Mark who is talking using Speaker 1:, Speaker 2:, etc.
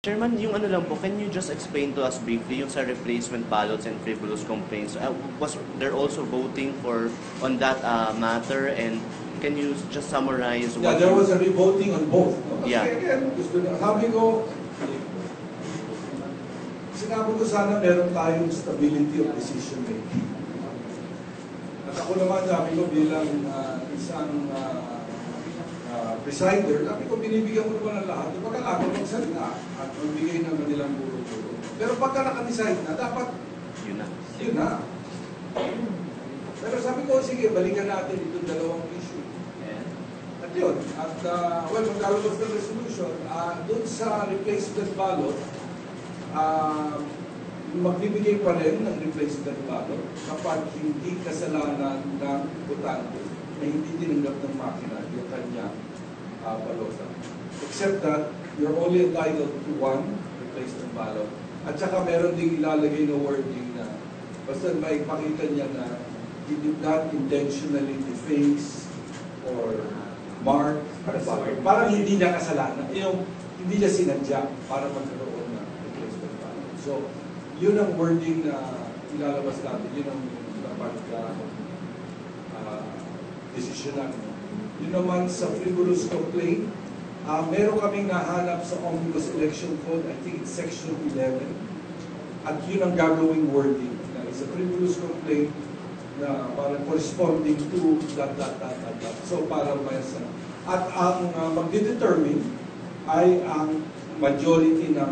Speaker 1: Chairman, yung ano lang po, can you just explain to us briefly yung sa replacement ballots and frivolous complaints? Was there also voting for on that matter, and can you just summarize
Speaker 2: Yeah,
Speaker 1: what?
Speaker 2: there was a re-voting on both. No? Kasi
Speaker 1: Yeah.
Speaker 2: again, gusto na, sabi ko, sinabi ko sana meron tayong stability of decision making. At ako naman, sabi ko bilang isang presider, sabi ko binibigyan ko naman ng lahat. Pagkakataon magsalita at magbigay ng kanilang buro-buro. Pero pagka nakadecide na, dapat
Speaker 1: Yun na.
Speaker 2: yun na. Pero sabi ko, sige, balikan natin itong dalawang issue. At yun, at well, magkalabas ng resolution, doon sa replacement ballot, magbibigay pa rin ng replacement ballot kapag hindi kasalanan ng botante na hindi tinanggap ng makina yung kanyang balota. Except that, you're only entitled to one replacement ballot. At saka meron ding ilalagay na wording na basta maipakita niya na he did not intentionally deface or mark. Parang hindi niya kasalanan. Yung hindi niya sinadya para magkaroon ng replacement ballot. So, yun ang wording na ilalabas natin. Yun ang dapat desisyonan. Yun naman sa frivolous complaint, meron kaming nahanap sa Omnibus Election Code, I think it's Section 11. At yun ang gagawing wording. It's a frivolous complaint na parang corresponding to that. So parang mayasa. At ang magdedetermine ay ang majority ng